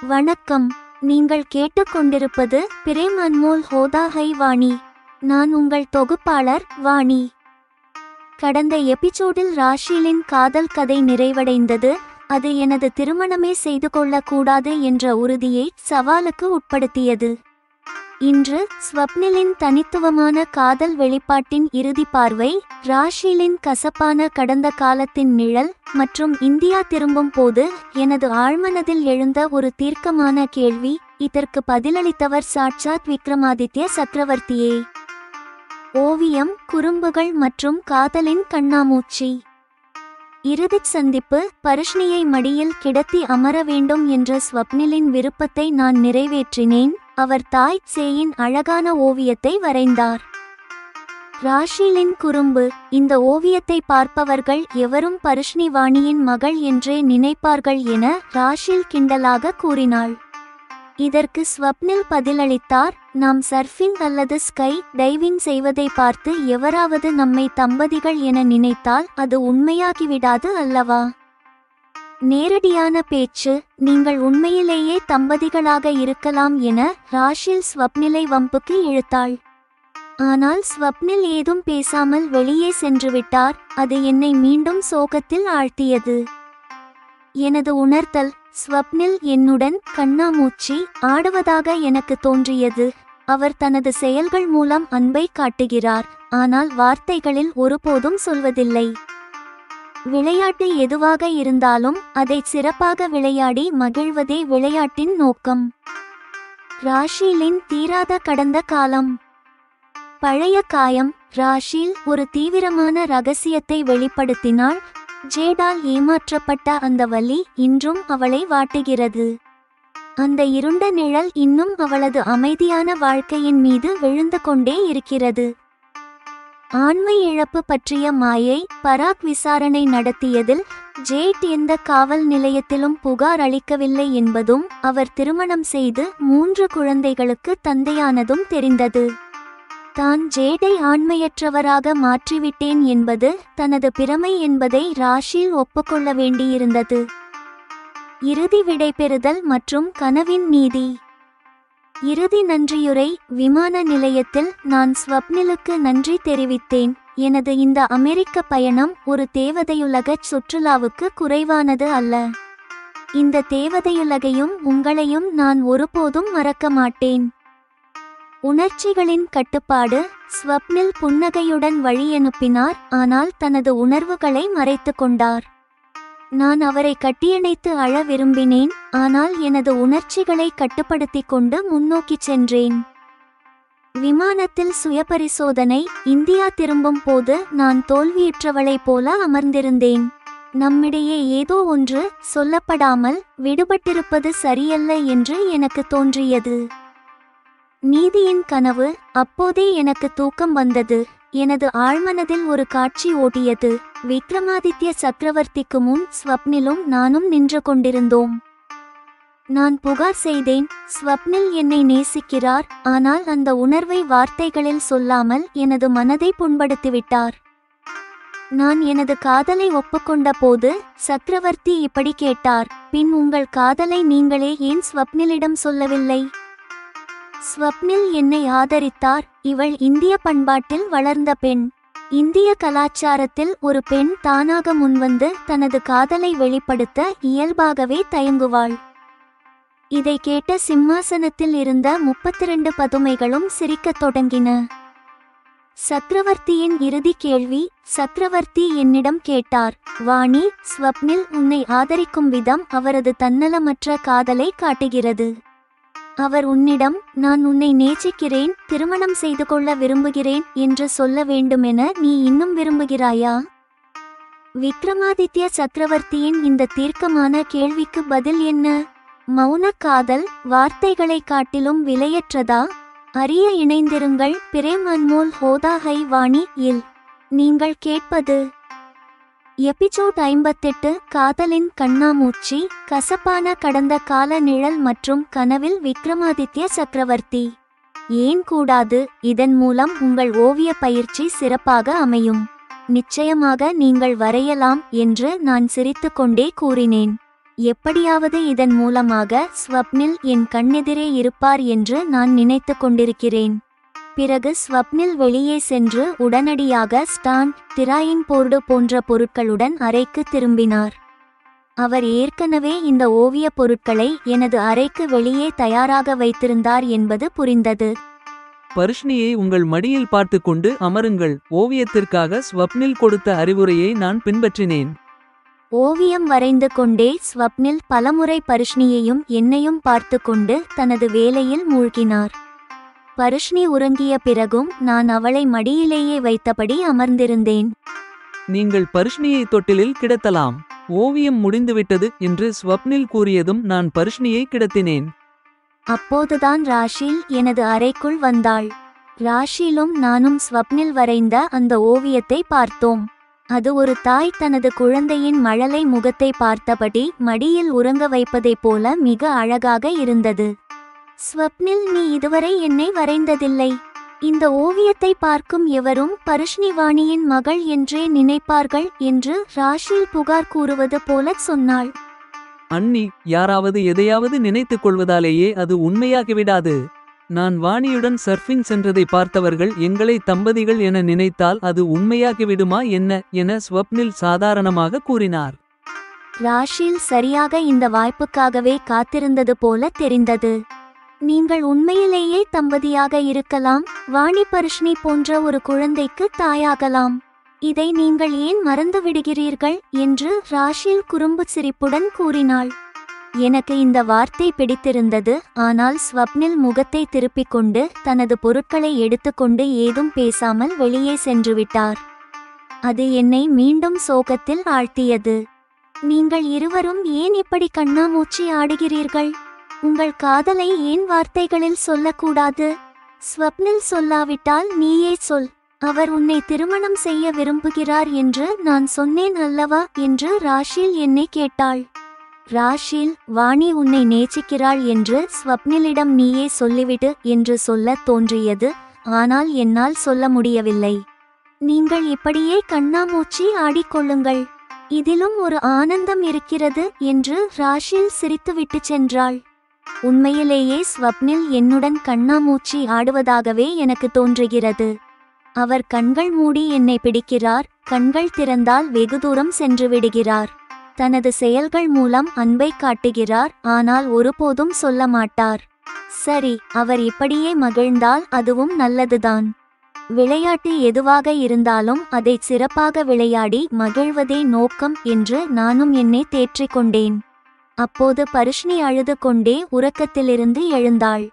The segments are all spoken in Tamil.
வணக்கம். நீங்கள் கேட்டுக்கொண்டிருப்பது பிரேம் அன்மோல் ஹோதா ஹை வாணி. நான் உங்கள் தொகுப்பாளர் வாணி. கடந்த எபிசோடில் ராஷிலின் காதல் கதை நிறைவடைந்தது. அது எனது திருமணமே செய்து கொள்ளக்கூடாது என்ற உறுதியை சவாலுக்கு உட்படுத்தியது. இன்று ஸ்வப்னிலின் தனித்துவமான காதல் வெளிப்பாட்டின் இறுதி பார்வை, ராஷிலின் கசப்பான கடந்த காலத்தின் நிழல் மற்றும் இந்தியா திரும்பும் போது எனது ஆழ்மனதில் எழுந்த ஒரு தீர்க்கமான கேள்வி. இதற்கு பதிலளித்தவர் சாட்சாத் விக்ரமாதித்ய சக்கரவர்த்தியே. ஓவியம், குறும்புகள் மற்றும் காதலின் கண்ணாமூச்சி. இறுதிச் சந்திப்பு. பருஷ்ணியை மடியில் கிடத்தி அமர வேண்டும் என்ற ஸ்வப்னிலின் விருப்பத்தை நான் நிறைவேற்றினேன். அவர் தாய் சேயின் அழகான ஓவியத்தை வரைந்தார். ராஷிலின் குறும்பு. இந்த ஓவியத்தை பார்ப்பவர்கள் எவரும் பருஷ்ணி வாணியின் மகள் என்றே நினைப்பார்கள் என ராஷில் கிண்டலாக கூறினாள். இதற்கு ஸ்வப்னில் பதிலளித்தார், நாம் சர்ஃபிங் அல்லது ஸ்கை டைவிங் செய்வதை பார்த்து எவராவது நம்மை தம்பதிகள் என நினைத்தால் அது உண்மையாகிவிடாது அல்லவா? நேரடியான பேச்சு. நீங்கள் உண்மையிலேயே தம்பதிகளாக இருக்கலாம் என ராஷில் ஸ்வப்னிலை வம்புக்கு இழுத்தாள். ஆனால் ஸ்வப்னில் ஏதும் பேசாமல் வெளியே சென்றுவிட்டார். அது என்னை மீண்டும் சோகத்தில் ஆழ்த்தியது. எனது உணர்த்தல். ஸ்வப்னில் என்னுடன் கண்ணாமூச்சி ஆடுவதாக எனக்கு தோன்றியது. அவர் தனது செயல்கள் மூலம் அன்பை காட்டுகிறார், ஆனால் வார்த்தைகளில் ஒருபோதும் சொல்வதில்லை. விளையாட்டு எதுவாக இருந்தாலும் அதை சிறப்பாக விளையாடி மகிழ்வதே விளையாட்டின் நோக்கம். ராஷிலின் தீராத கடந்த காலம். பழைய காயம். ராஷில் ஒரு தீவிரமான ரகசியத்தை வெளிப்படுத்தினாள். ஜேடால் ஏமாற்றப்பட்ட அந்த வலி இன்றும் அவளை வாட்டுகிறது. அந்த இருண்ட நிழல் இன்னும் அவளது அமைதியான வாழ்க்கையின் மீது விழுந்து கொண்டே இருக்கிறது. ஆண்மை இழப்பு பற்றிய மாயை. பராக் விசாரணை நடத்தியதில் ஜேட் எந்த காவல் நிலையத்திலும் புகார் அளிக்கவில்லை என்பதும் அவர் திருமணம் செய்து 3 குழந்தைகளுக்கு தந்தையானதும் தெரிந்தது. தான் ஜேடை ஆண்மையற்றவராக மாற்றிவிட்டேன் என்பது தனது பிரமை என்பதை ராஷில் ஒப்புக்கொள்ள வேண்டியிருந்தது. இறுதி விடைபெறுதல் மற்றும் கனவின் நீதி. இறுதி நன்றியுரை. விமான நிலையத்தில் நான் ஸ்வப்னிலுக்கு நன்றி தெரிவித்தேன். எனது இந்த அமெரிக்க பயணம் ஒரு தேவதையுலகச் சுற்றுலாவுக்கு குறைவானது அல்ல. இந்த தேவதையுலகையும் உங்களையும் நான் ஒருபோதும் மறக்க மாட்டேன். உணர்ச்சிகளின் கட்டுப்பாடு. ஸ்வப்னில் புன்னகையுடன் வழியனுப்பினார், ஆனால் தனது உணர்வுகளை மறைத்து கொண்டார். நான் அவரை கட்டியணைத்து அழ விரும்பினேன், ஆனால் எனது உணர்ச்சிகளை கட்டுப்படுத்தி கொண்டு முன்னோக்கி சென்றேன். விமானத்தில் சுயபரிசோதனை. இந்தியா திரும்பும் போது நான் தோல்வியுற்றவளைப் போல அமர்ந்திருந்தேன். நம்மிடையே ஏதோ ஒன்று சொல்லப்படாமல் விடுபட்டிருப்பது சரியல்ல என்று எனக்கு தோன்றியது. நீதியின் கனவு. அப்போதே எனக்கு தூக்கம் வந்தது. எனது ஆழ்மனதில் ஒரு காட்சி ஓடியது. விக்ரமாதித்ய சக்கரவர்த்திக்கு முன் ஸ்வப்னிலும் நானும் நின்று கொண்டிருந்தோம். நான் புகார் செய்தேன். ஸ்வப்னில் என்னை நேசிக்கிறார், ஆனால் அந்த உணர்வை வார்த்தைகளில் சொல்லாமல் எனது மனதை புண்படுத்திவிட்டார். நான் எனது காதலை ஒப்புக்கொண்ட போது சக்கரவர்த்தி இப்படி கேட்டார், பின் உங்கள் காதலை நீங்களே ஏன் ஸ்வப்னிலிடம் சொல்லவில்லை? ஸ்வப்னில் என்னை ஆதரித்தார். இவள் இந்திய பண்பாட்டில் வளர்ந்த பெண். இந்திய கலாச்சாரத்தில் ஒரு பெண் தானாக முன்வந்து தனது காதலை வெளிப்படுத்த இயல்பாகவே தயங்குவாள். இதை கேட்ட சிம்மாசனத்தில் இருந்த 32 பதுமைகளும் சிரிக்கத் தொடங்கின. சக்கரவர்த்தியின் இறுதி கேள்வி. சக்கரவர்த்தி என்னிடம் கேட்டார், வாணி, ஸ்வப்னில் உன்னை ஆதரிக்கும் விதம் அவரது தன்னலமற்ற காதலை காட்டுகிறது. அவர் உன்னிடம் நான் உன்னை நேசிக்கிறேன், திருமணம் செய்து கொள்ள விரும்புகிறேன் என்று சொல்ல வேண்டுமென நீ இன்னும் விரும்புகிறாயா? விக்ரமாதித்ய சக்கரவர்த்தியின் இந்த தீர்க்கமான கேள்விக்கு பதில் என்ன? மௌன காதல் வார்த்தைகளை காட்டிலும் விலையற்றதா? அறிய இணைந்திருங்கள். பிரேம் அன்மோல் ஹோதா ஹை வாணி இல். நீங்கள் கேட்பது எபிசோட் 58. காதலின் கண்ணாமூச்சி. கசப்பான கடந்த கால நிழல் மற்றும் கனவில் விக்ரமாதித்ய சக்கரவர்த்தி. ஏன் கூடாது? இதன் மூலம் உங்கள் ஓவிய பயிற்சி சிறப்பாக அமையும். நிச்சயமாக நீங்கள் வரையலாம் என்று நான் சிரித்துக்கொண்டே கூறினேன். எப்படியாவது இதன் மூலமாக ஸ்வப்னில் என் கண்ணெதிரே இருப்பார் என்று நான் நினைத்து கொண்டிருக்கிறேன். பிறகு ஸ்வப்னில் வெளியே சென்று உடனடியாக ஸ்டாண்ட், டிராயிங் போர்டு போன்ற பொருட்களுடன் அறைக்கு திரும்பினார். அவர் ஏற்கனவே இந்த ஓவியப் பொருட்களை எனது அறைக்கு வெளியே தயாராக வைத்திருந்தார் என்பது புரிந்தது. பர்ஷ்ணியை உங்கள் மடியில் பார்த்து கொண்டு அமருங்கள். ஓவியத்திற்காக ஸ்வப்னில் கொடுத்த அறிவுரையை நான் பின்பற்றினேன். ஓவியம் வரைந்து கொண்டே ஸ்வப்னில் பலமுறை பர்ஷ்ணியையும் என்னையும் பார்த்து கொண்டு தனது வேலையில் மூழ்கினார். பர்ஷ்ணி உறங்கிய பிறகும் நான் அவளை மடியிலேயே வைத்தபடி அமர்ந்திருந்தேன். நீங்கள் பர்ஷ்ணியை தொட்டிலில் கிடத்தலாம். ஓவியம் முடிந்துவிட்டது என்று ஸ்வப்னில் கூறியதும் நான் பர்ஷ்ணியை கிடத்தினேன். அப்போதுதான் ராஷில் எனது அறைக்குள் வந்தாள். ராஷிலும் நானும் ஸ்வப்னில் வரைந்த அந்த ஓவியத்தை பார்த்தோம். அது ஒரு தாய் தனது குழந்தையின் மழலை முகத்தை பார்த்தபடி மடியில் உறங்க வைப்பதைப் போல மிக அழகாக இருந்தது. ஸ்வப்னில், நீ இதுவரை என்னை வரைந்ததில்லை. இந்த ஓவியத்தை பார்க்கும் எவரும் பர்ஷ்ணி வாணியின் மகள் என்றே நினைப்பார்கள் என்று ராஷில் புகார் கூறுவது போல சொன்னாள். அண்ணி, யாராவது எதையாவது நினைத்துக் கொள்வதாலேயே அது உண்மையாகிவிடாது. நான் வாணியுடன் சர்ஃபிங் சென்றதை பார்த்தவர்கள் எங்களை தம்பதிகள் என நினைத்தால் அது உண்மையாகிவிடுமா என்ன என ஸ்வப்னில் சாதாரணமாக கூறினார். ராஷில் சரியாக இந்த வாய்ப்புக்காகவே காத்திருந்தது போல தெரிந்தது. நீங்கள் உண்மையிலேயே தம்பதியாக இருக்கலாம். வாணி பர்ஷ்ணி போன்ற ஒரு குழந்தைக்கு தாயாகலாம். இதை நீங்கள் ஏன் மறந்து விடுகிறீர்கள் என்று ராஷில் குறும்பு சிரிப்புடன் கூறினாள். எனக்கு இந்த வார்த்தை பிடித்திருந்தது. ஆனால் ஸ்வப்னில் முகத்தை திருப்பிக் கொண்டு தனது பொருட்களை எடுத்துக்கொண்டு ஏதும் பேசாமல் வெளியே சென்றுவிட்டார். அது என்னை மீண்டும் சோகத்தில் ஆழ்த்தியது. நீங்கள் இருவரும் ஏன் இப்படி கண்ணாமூச்சி ஆடுகிறீர்கள்? உங்கள் காதலை ஏன் வார்த்தைகளில் சொல்லக்கூடாது? ஸ்வப்னில் சொல்லாவிட்டால் நீயே சொல். அவர் உன்னை திருமணம் செய்ய விரும்புகிறார் என்று நான் சொன்னேன் அல்லவா என்று ராஷில் என்னை கேட்டாள். ராஷில், வாணி உன்னை நேசிக்கிறாள் என்று ஸ்வப்னிலிடம் நீயே சொல்லிவிடு என்று சொல்ல தோன்றியது. ஆனால் என்னால் சொல்ல முடியவில்லை. நீங்கள் இப்படியே கண்ணாமூச்சி ஆடிக்கொள்ளுங்கள். இதிலும் ஒரு ஆனந்தம் இருக்கிறது என்று ராஷில் சிரித்துவிட்டு சென்றாள். உண்மையிலேயே ஸ்வப்னில் என்னுடன் கண்ணாமூச்சி ஆடுவதாகவே எனக்கு தோன்றுகிறது. அவர் கண்கள் மூடி என்னை பிடிக்கிறார். கண்கள் திறந்தால் வெகு தூரம் சென்று விடுகிறார். தனது செயல்கள் மூலம் அன்பை காட்டுகிறார். ஆனால் ஒருபோதும் சொல்ல மாட்டார். சரி, அவர் இப்படியே மகிழ்ந்தால் அதுவும் நல்லதுதான். விளையாட்டு எதுவாக இருந்தாலும் அதை சிறப்பாக விளையாடி மகிழ்வதே நோக்கம் என்று நானும் என்னை தேற்றிக்கொண்டேன். அப்போது பர்ஷ்ணி அழுது கொண்டே உறக்கத்திலிருந்து எழுந்தாள்.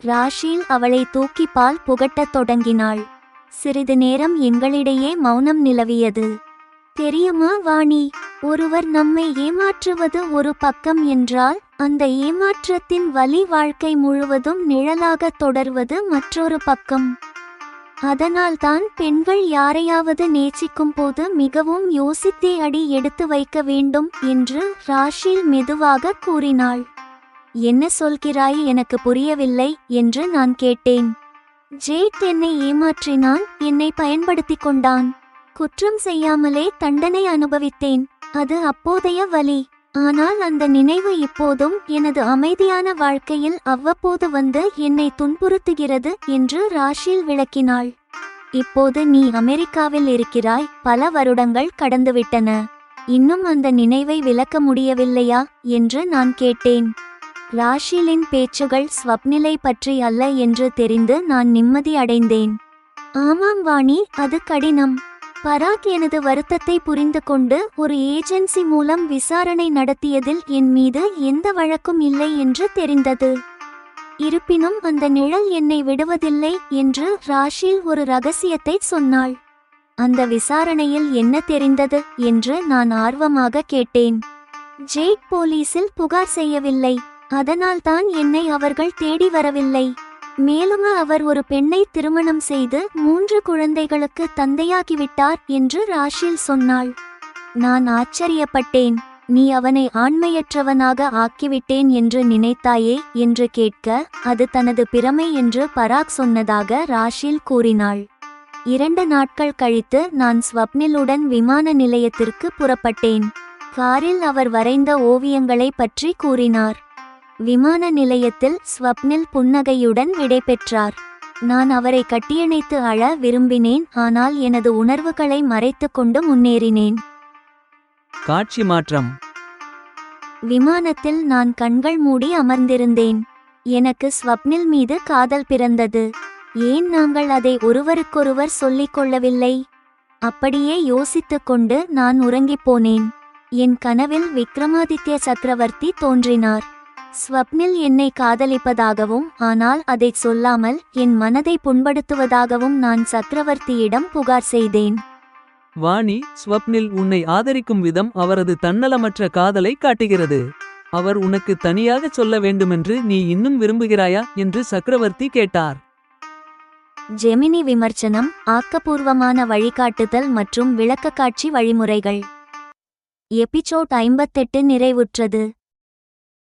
ராஷில் அவளை தூக்கி பால் புகட்டத் தொடங்கினாள். சிறிது நேரம் எங்களிடையே மௌனம் நிலவியது. தெரியுமா வாணி, ஒருவர் நம்மை ஏமாற்றுவது ஒரு பக்கம் என்றால் அந்த ஏமாற்றத்தின் வலி வாழ்க்கை முழுவதும் நிழலாக தொடர்வது மற்றொரு பக்கம். அதனால்தான் பெண்கள் யாரையாவது நேசிக்கும் போது மிகவும் யோசித்தே அடி எடுத்து வைக்க வேண்டும் என்று ராஷில் மெதுவாக கூறினாள். என்ன சொல்கிறாய், எனக்கு புரியவில்லை என்று நான் கேட்டேன். ஜேட் என்னை ஏமாற்றினான். என்னை பயன்படுத்திக் கொண்டான். குற்றம் செய்யாமலே தண்டனை அனுபவித்தேன். அது அப்போதைய வலி. ஆனால் அந்த நினைவு இப்போதும் எனது அமைதியான வாழ்க்கையில் அவ்வப்போது வந்து என்னை துன்புறுத்துகிறது என்று ராஷில் விளக்கினாள். இப்போது நீ அமெரிக்காவில் இருக்கிறாய். பல வருடங்கள் கடந்துவிட்டன. இன்னும் அந்த நினைவை விளக்க முடியவில்லையா என்று நான் கேட்டேன். ராஷிலின் பேச்சுகள் ஸ்வப்னிலை பற்றி அல்ல என்று தெரிந்து நான் நிம்மதி அடைந்தேன். ஆமாம் வாணி, அது கடினம். பராக் எனது வருத்தத்தை புரிந்து கொண்டு ஒரு ஏஜென்சி மூலம் விசாரணை நடத்தியதில் என் மீது எந்த வழக்கும் இல்லை என்று தெரிந்தது. இருப்பினும் அந்த நிழல் என்னை விடுவதில்லை என்று ராஷில் ஒரு ரகசியத்தை சொன்னாள். அந்த விசாரணையில் என்ன தெரிந்தது என்று நான் ஆர்வமாக கேட்டேன். ஜேட் போலீசில் புகார் செய்யவில்லை. அதனால்தான் என்னை அவர்கள் தேடி வரவில்லை. மேலும் அவர் ஒரு பெண்ணை திருமணம் செய்து 3 குழந்தைகளுக்கு தந்தையாகிவிட்டார் என்று ராஷில் சொன்னாள். நான் ஆச்சரியப்பட்டேன். நீ அவனை ஆண்மையற்றவனாக ஆக்கிவிட்டேன் என்று நினைத்தாயே என்று கேட்க, அது தனது பிரமை என்று பராக் சொன்னதாக ராஷில் கூறினாள். 2 நாட்கள் கழித்து நான் ஸ்வப்னிலுடன் விமான நிலையத்திற்கு புறப்பட்டேன். காரில் அவர் வரைந்த ஓவியங்களை பற்றி கூறினார். விமான நிலையத்தில் ஸ்வப்னில் புன்னகையுடன் விடைபெற்றார். நான் அவரை கட்டியணைத்து அழ விரும்பினேன், ஆனால் எனது உணர்வுகளை மறைத்துக்கொண்டு முன்னேறினேன். காட்சி மாற்றம். விமானத்தில் நான் கண்கள் மூடி அமர்ந்திருந்தேன். எனக்கு ஸ்வப்னில் மீது காதல் பிறந்தது. ஏன் நாங்கள் அதை ஒருவருக்கொருவர் சொல்லிக் கொள்ளவில்லை? அப்படியே யோசித்துக்கொண்டு நான் உறங்கிப் போனேன். என் கனவில் விக்ரமாதித்ய சக்கரவர்த்தி தோன்றினார். ஸ்வப்னில் என்னை காதலிப்பதாகவும் ஆனால் அதைச் சொல்லாமல் என் மனதை புண்படுத்துவதாகவும் நான் சக்கரவர்த்தியிடம் புகார் செய்தேன். வாணி, ஸ்வப்னில் உன்னை ஆதரிக்கும் விதம் அவரது தன்னலமற்ற காதலை காட்டுகிறது. அவர் உனக்கு தனியாக சொல்ல வேண்டுமென்று நீ இன்னும் விரும்புகிறாயா என்று சக்கரவர்த்தி கேட்டார். ஜெமினி விமர்சனம், ஆக்கப்பூர்வமான வழிகாட்டுதல் மற்றும் விளக்கக்காட்சி வழிமுறைகள். எபிசோட் 58 நிறைவுற்றது.